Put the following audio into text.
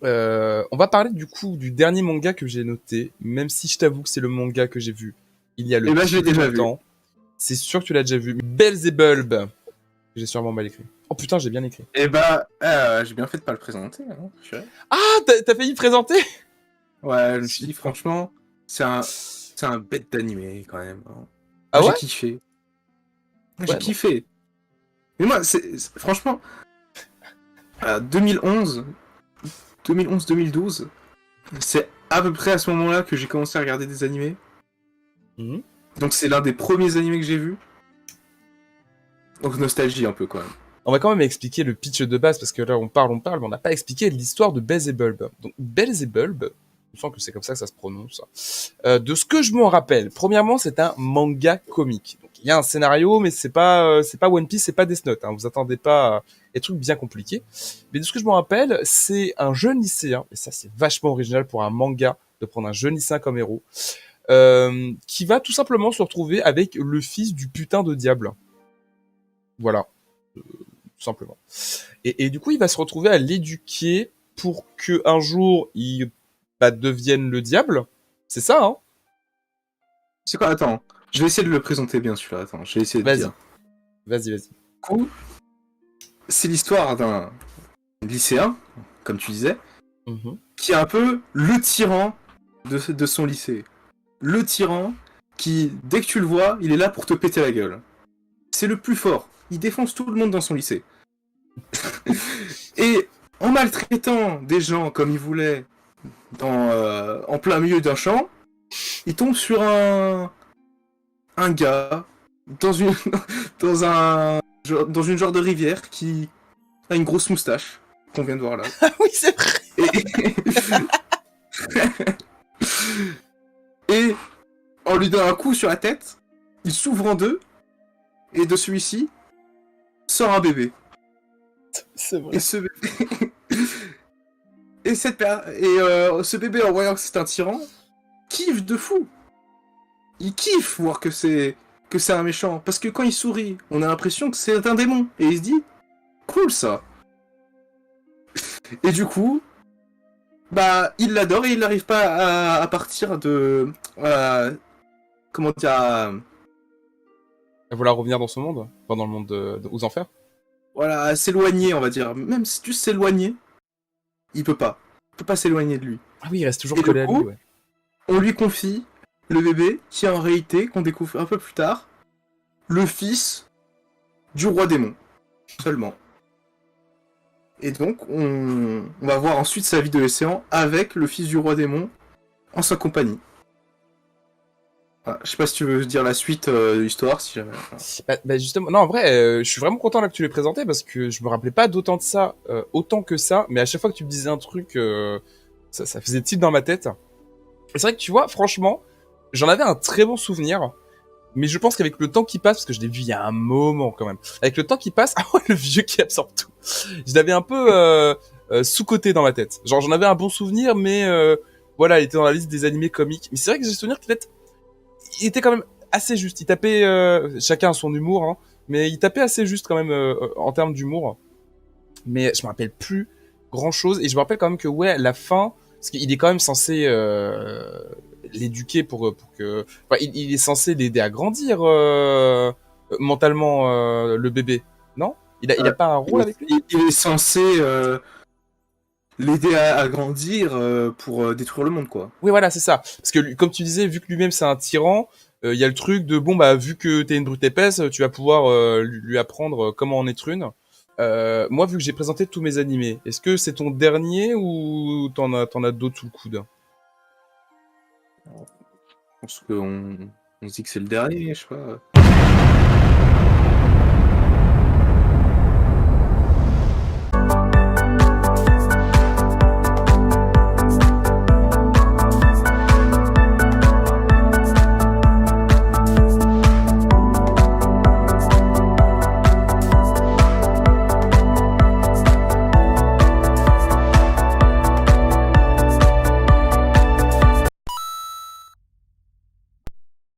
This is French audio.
On va parler du coup du dernier manga que j'ai noté, même si je t'avoue que c'est le manga que j'ai vu il y a le Et ben, je l'ai plus déjà vu. longtemps. C'est sûr que tu l'as déjà vu. Beelzebub. J'ai sûrement mal écrit. Oh putain, j'ai bien écrit. Et bah, j'ai bien fait de pas le présenter. Hein, Ah, t'as failli te présenter? ouais, je me suis dit, franchement, c'est un bête d'animé quand même. Hein. Ah Moi, j'ai ouais? kiffé. J'ai Ouais, non. kiffé. Mais moi, franchement, 2011, 2011-2012, c'est à peu près à ce moment-là que j'ai commencé à regarder des animés. Mhm. Donc c'est l'un des premiers animés que j'ai vu. Donc nostalgie un peu quand même. On va quand même expliquer le pitch de base, parce que là, on parle, mais on n'a pas expliqué l'histoire de Beelzebub. Donc, Beelzebub, je sens que c'est comme ça que ça se prononce. De ce que je m'en rappelle, premièrement, c'est un manga comique. Donc, il y a un scénario, mais c'est pas One Piece, c'est pas Death Note. Hein. Vous attendez pas à des trucs bien compliqués. Mais de ce que je m'en rappelle, c'est un jeune lycéen, et ça, c'est vachement original pour un manga de prendre un jeune lycéen comme héros, qui va tout simplement se retrouver avec le fils du putain de diable. Voilà, tout simplement. Et du coup, il va se retrouver à l'éduquer pour que un jour il devienne le diable. C'est ça, hein? C'est quoi? Attends, je vais essayer de le présenter bien celui-là. Attends, je vais essayer de Vas-y, dire. vas-y. Du coup, c'est l'histoire d'un lycéen, comme tu disais, Mhm. qui est un peu le tyran de son lycée. Le tyran qui, dès que tu le vois, il est là pour te péter la gueule. C'est le plus fort. Il défonce tout le monde dans son lycée. Et en maltraitant des gens comme il voulait en plein milieu d'un champ, il tombe sur un gars dans une dans une genre de rivière qui a une grosse moustache qu'on vient de voir là. Ah oui, c'est vrai. Et, et on lui donne un coup sur la tête, il s'ouvre en deux, et de celui-ci sort un bébé. C'est vrai. Et ce bébé, ce bébé, en voyant que c'est un tyran, kiffe de fou. Il kiffe voir que c'est un méchant, parce que quand il sourit, on a l'impression que c'est un démon, et il se dit cool ça. Et du coup, bah il l'adore et il n'arrive pas à partir de comment dire Elle voulait revenir dans ce monde, enfin dans le monde aux enfers. voilà, à s'éloigner, on va dire. Même si tu s'éloigner, il peut pas s'éloigner de lui. Ah oui, il reste toujours Et du collé à lui, coup, ouais. on lui confie le bébé qui est en réalité, qu'on découvre un peu plus tard, le fils du roi démon. Seulement. Et donc, on va voir ensuite sa vie de l'océan avec le fils du roi démon en sa compagnie. Voilà. Je sais pas si tu veux dire la suite de l'histoire, si jamais. Voilà. Justement, non, en vrai, je suis vraiment content là que tu l'aies présenté parce que je me rappelais pas d'autant de ça, autant que ça, mais à chaque fois que tu me disais un truc, ça faisait tilt dans ma tête. Et c'est vrai que tu vois, franchement, j'en avais un très bon souvenir. Mais je pense qu'avec le temps qui passe, parce que je l'ai vu il y a un moment quand même, avec le temps qui passe, ah ouais, le vieux qui absorbe tout. Je l'avais un peu sous-coté dans ma tête. Genre j'en avais un bon souvenir, mais voilà, il était dans la liste des animés comiques. Mais c'est vrai que j'ai le souvenir qu'il il était quand même assez juste. Il tapait, chacun a son humour, hein, mais il tapait assez juste quand même en termes d'humour. Mais je me rappelle plus grand-chose. Et je me rappelle quand même que ouais, la fin, parce qu'il est quand même censé l'éduquer pour que... Enfin, il est censé l'aider à grandir mentalement, le bébé, non? Il a pas un rôle avec lui? Il est censé l'aider à grandir pour détruire le monde, quoi. Oui, voilà, c'est ça. Parce que comme tu disais, vu que lui-même c'est un tyran, il y a le truc de bon bah vu que t'es une brute épaisse, tu vas pouvoir lui apprendre comment en être une. Moi, vu que j'ai présenté tous mes animés, est-ce que c'est ton dernier ou t'en as d'autres sous le coude? Je pense qu'on on se dit que c'est le dernier, je sais pas.